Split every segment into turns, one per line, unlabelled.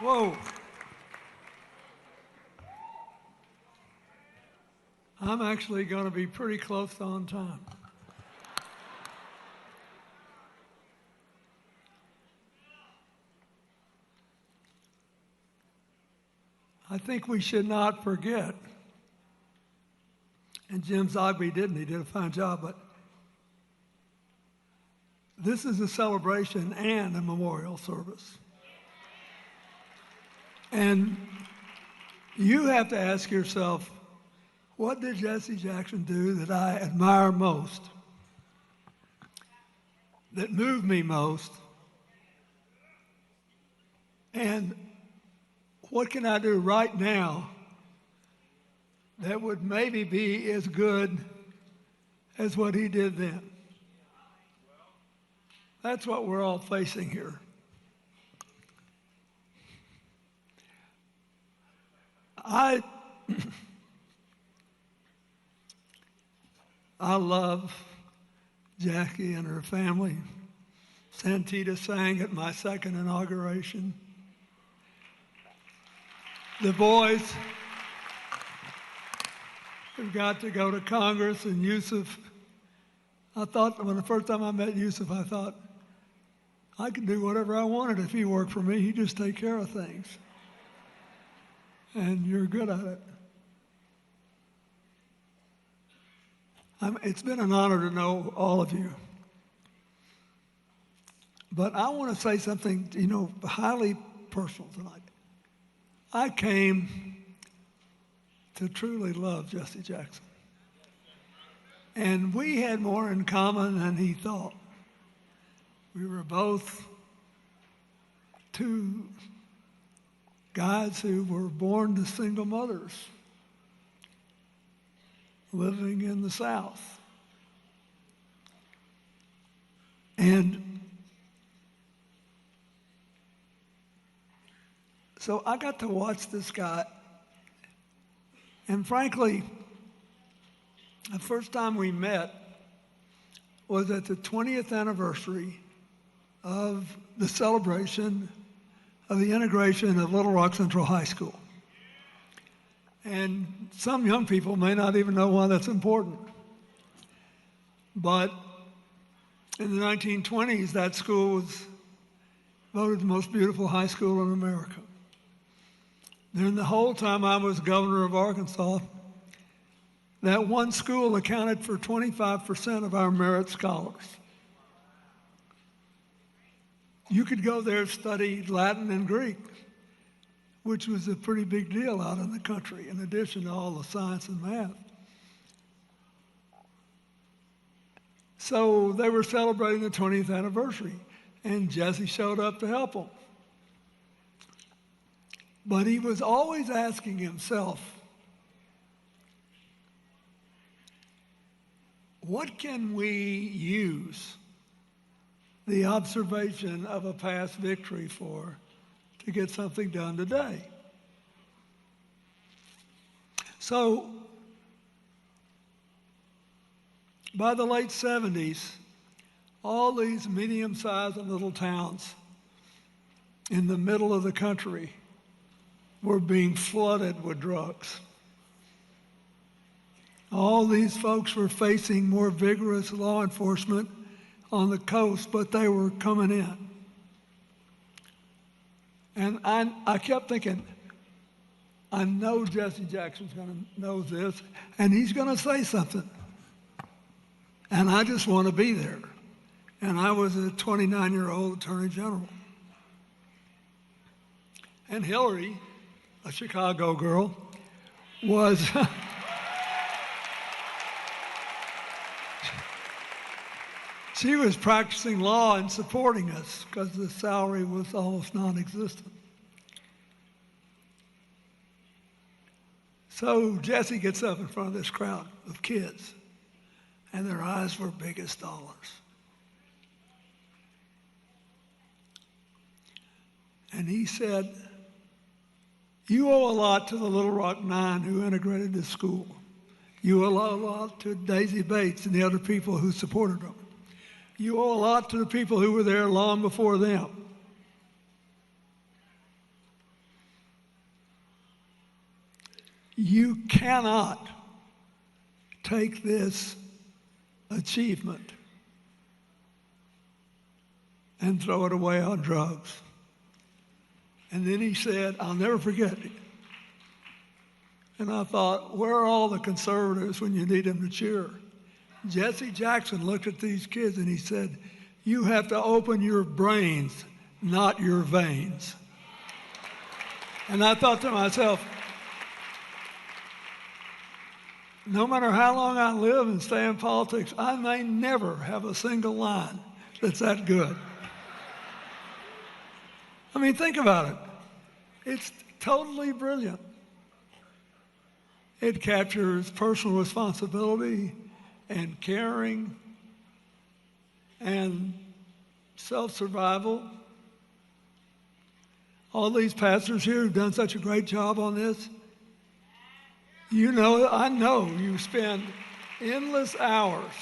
Whoa. I'm actually going to be pretty close on time. I think we should not forget, and Jim Zogby didn't, he did a fine job, but this is a celebration and a memorial service. And you have to ask yourself, what did Jesse Jackson do that I admire most, that moved me most, and what can I do right now that would maybe be as good as what he did then? That's what we're all facing here. I love Jackie and her family. Santita sang at my second inauguration. The boys who got to go to Congress, and Yusuf, I thought, when the first time I met Yusuf, I thought, I could do whatever I wanted if he worked for me. He'd just take care of things. And you're good at it. It's been an honor to know all of you. But I want to say something, highly personal tonight. I came to truly love Jesse Jackson. And we had more in common than he thought. We were both two guys who were born to single mothers living in the South. And so I got to watch this guy, and frankly, the first time we met was at the 20th anniversary of the celebration of the integration of Little Rock Central High School. And some young people may not even know why that's important. But in the 1920s, that school was voted the most beautiful high school in America. During the whole time I was governor of Arkansas, that one school accounted for 25% of our merit scholars. You could go there and study Latin and Greek, which was a pretty big deal out in the country, in addition to all the science and math. So they were celebrating the 20th anniversary, and Jesse showed up to help them. But he was always asking himself, what can we use the observation of a past victory for to get something done today? So by the late 70s, all these medium-sized little towns in the middle of the country were being flooded with drugs. All these folks were facing more vigorous law enforcement on the coast, but they were coming in. And I kept thinking, I know Jesse Jackson's going to know this, and he's going to say something. And I just want to be there. And I was a 29-year-old attorney general. And Hillary, a Chicago girl, was she was practicing law and supporting us because the salary was almost non-existent. So Jesse gets up in front of this crowd of kids, and their eyes were big as dollars. And he said, you owe a lot to the Little Rock Nine who integrated this school. You owe a lot to Daisy Bates and the other people who supported them. You owe a lot to the people who were there long before them. You cannot take this achievement and throw it away on drugs. And then he said, I'll never forget it. And I thought, where are all the conservatives when you need them to cheer? Jesse Jackson looked at these kids and he said, you have to open your brains, not your veins. And I thought to myself, no matter how long I live and stay in politics, I may never have a single line that's that good. I mean, think about it. It's totally brilliant. It captures personal responsibility and caring and self-survival. All these pastors here who've done such a great job on this, you know, I know you spend endless hours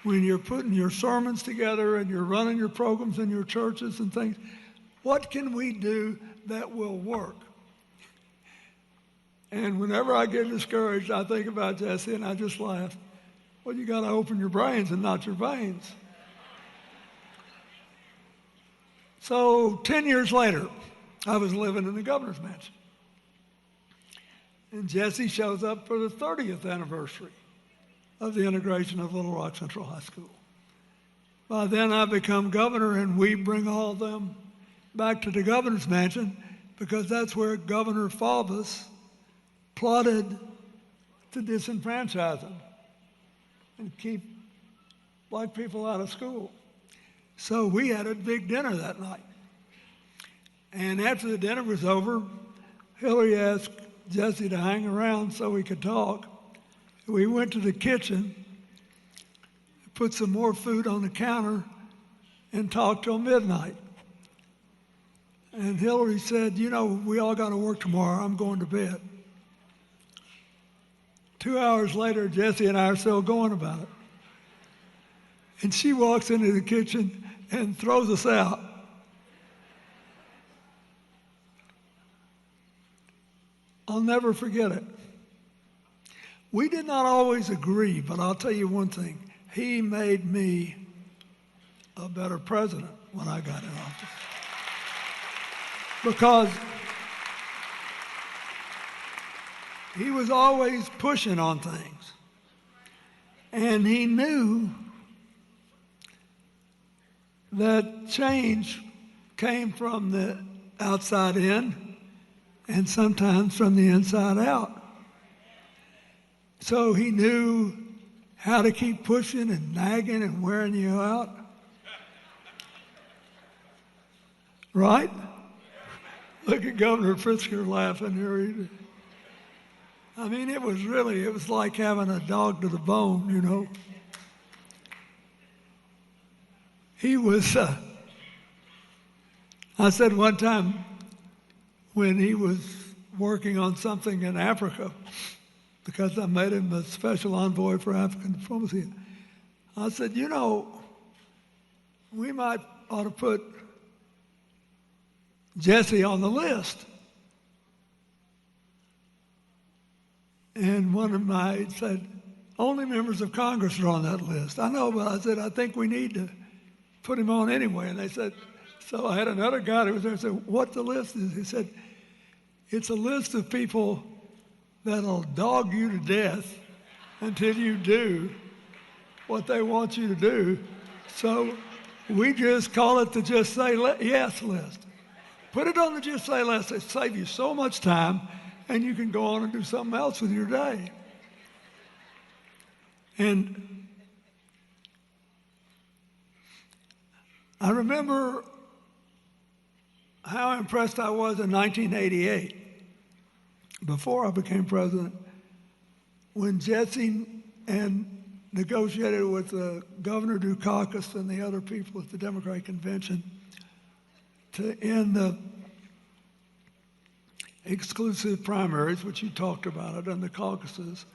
when you're putting your sermons together and you're running your programs in your churches and things. What can we do that will work? And whenever I get discouraged, I think about Jesse and I just laugh. Well, you got to open your brains and not your veins. So 10 years later, I was living in the governor's mansion. And Jesse shows up for the 30th anniversary of the integration of Little Rock Central High School. By then, I become governor, and we bring all of them back to the governor's mansion because that's where Governor Faubus plotted to disenfranchise them and keep black people out of school. So we had a big dinner that night. And after the dinner was over, Hillary asked Jesse to hang around so we could talk. We went to the kitchen, put some more food on the counter, and talked till midnight. And Hillary said, you know, we all got to work tomorrow. I'm going to bed. 2 hours later, Jesse and I are still going about it. And she walks into the kitchen and throws us out. I'll never forget it. We did not always agree, but I'll tell you one thing. He made me a better president when I got in office. Because he was always pushing on things. And he knew that change came from the outside in and sometimes from the inside out. So he knew how to keep pushing and nagging and wearing you out. Right? Look at Governor Pritzker laughing here. I mean, it was like having a dog to the bone, you know. He was, I said one time when he was working on something in Africa, because I made him a special envoy for African diplomacy, I said, you know, we might ought to put Jesse on the list. And one of my said, only members of Congress are on that list. I know, but I said, I think we need to put him on anyway. And they said, so I had another guy that was there and said, what the list is? He said, it's a list of people that'll dog you to death until you do what they want you to do. So we just call it the Just Say Yes list. Put it on the Just Say list. It saves you so much time, and you can go on and do something else with your day. And I remember how impressed I was in 1988, before I became president, when Jesse negotiated with Governor Dukakis and the other people at the Democratic Convention to end the exclusive primaries, which you talked about it, and the caucuses,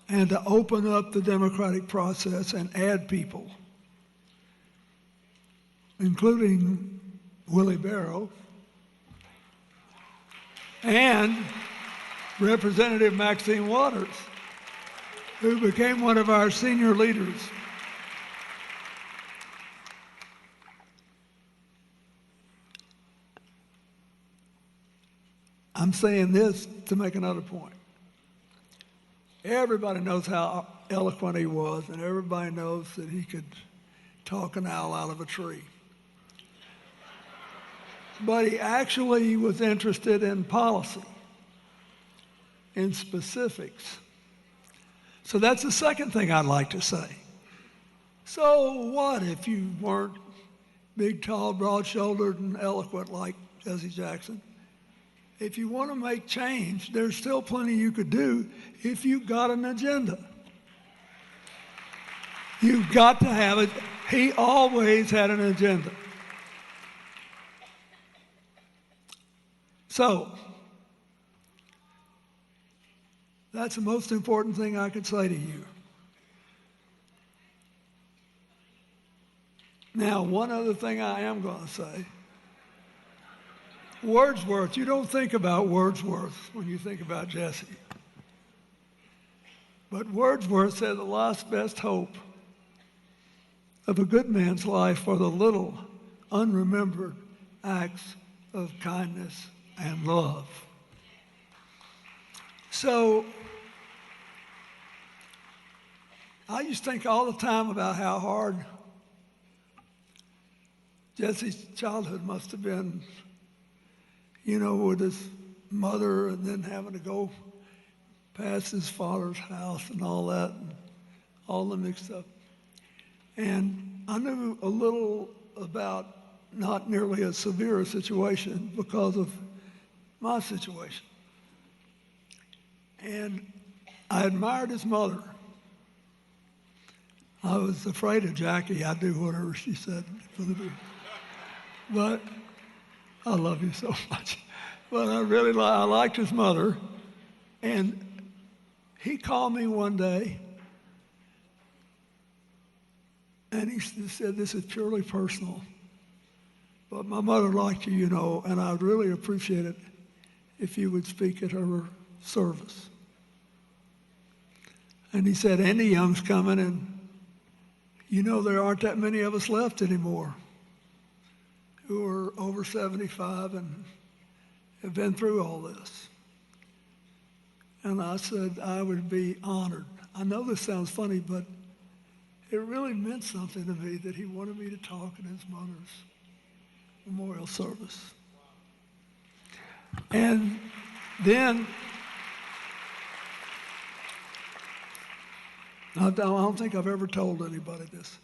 and to open up the democratic process and add people, including Willie Barrow. And Representative Maxine Waters, who became one of our senior leaders. I'm saying this to make another point. Everybody knows how eloquent he was, and everybody knows that he could talk an owl out of a tree. But he actually was interested in policy, in specifics. So that's the second thing I'd like to say. So what if you weren't big, tall, broad-shouldered, and eloquent like Jesse Jackson? If you want to make change, there's still plenty you could do if you've got an agenda. You've got to have it. He always had an agenda. So, that's the most important thing I could say to you. Now, one other thing I am going to say. Wordsworth, you don't think about Wordsworth when you think about Jesse. But Wordsworth said the last best hope of a good man's life are the little unremembered acts of kindness and love. So I used to think all the time about how hard Jesse's childhood must have been, you know, with his mother and then having to go past his father's house and all that, and all the mixed up. And I knew a little about not nearly as severe a situation because of my situation. And I admired his mother. I was afraid of Jackie. I'd do whatever she said for the do. But I love you so much. But I really I liked his mother. And he called me one day, and he said, this is purely personal, but my mother liked you, you know, and I'd really appreciate it if you would speak at her service. And he said, Andy Young's coming, and you know there aren't that many of us left anymore who are over 75 and have been through all this. And I said, I would be honored. I know this sounds funny, but it really meant something to me that he wanted me to talk at his mother's memorial service. And then, I don't think I've ever told anybody this.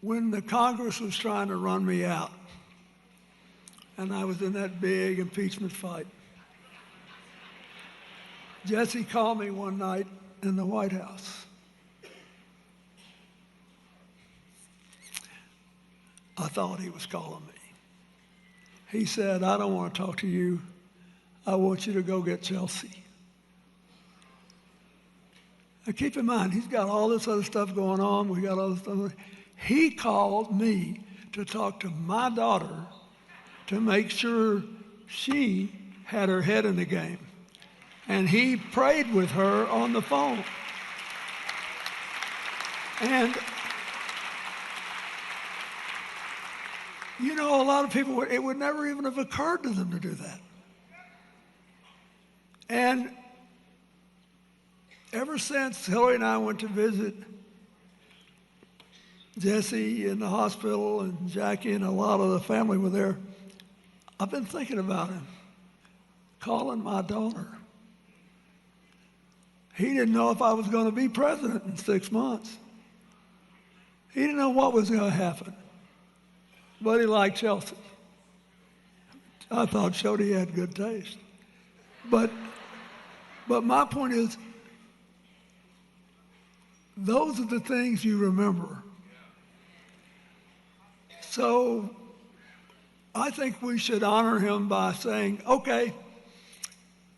When the Congress was trying to run me out, and I was in that big impeachment fight, Jesse called me one night in the White House. I thought he was calling me. He said, I don't want to talk to you. I want you to go get Chelsea. Now keep in mind, he's got all this other stuff going on. We got all this stuff. He called me to talk to my daughter to make sure she had her head in the game. And he prayed with her on the phone. And, you know, a lot of people, it would never even have occurred to them to do that. And ever since Hillary and I went to visit Jesse in the hospital and Jackie and a lot of the family were there, I've been thinking about him, calling my daughter. He didn't know if I was going to be president in 6 months. He didn't know what was going to happen. But he liked Chelsea. I thought showed he had good taste. But my point is, those are the things you remember. So I think we should honor him by saying, okay,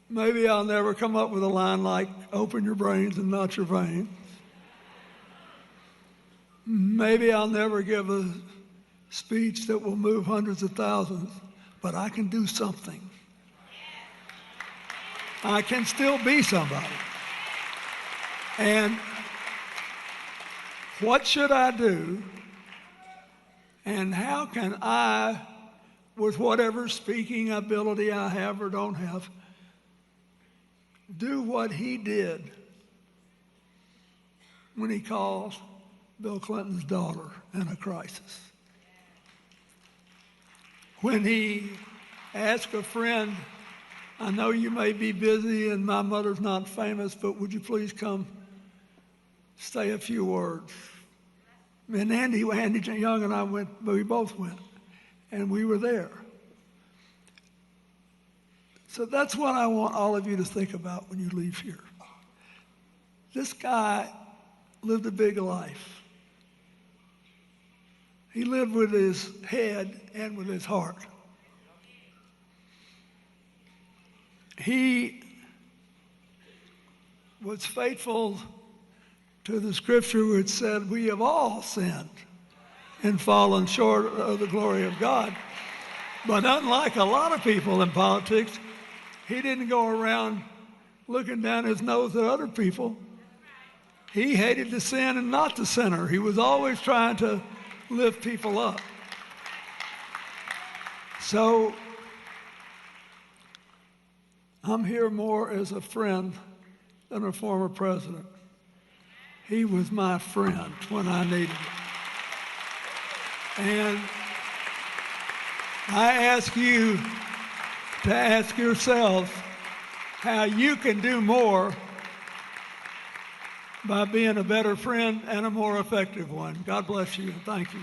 maybe I'll never come up with a line like, open your brains and not your veins. Maybe I'll never give a speech that will move hundreds of thousands, but I can do something. I can still be somebody. And what should I do? And how can I, with whatever speaking ability I have or don't have, do what he did when he calls Bill Clinton's daughter in a crisis? When he asked a friend, I know you may be busy and my mother's not famous, but would you please come say a few words? And Andy Young and I went, we both went, and we were there. So that's what I want all of you to think about when you leave here. This guy lived a big life. He lived with his head and with his heart. He was faithful to the scripture which said, we have all sinned and fallen short of the glory of God. But unlike a lot of people in politics, he didn't go around looking down his nose at other people. He hated the sin and not the sinner. He was always trying to lift people up. So I'm here more as a friend than a former president. He was my friend when I needed it. And I ask you to ask yourselves how you can do more by being a better friend and a more effective one. God bless you and thank you.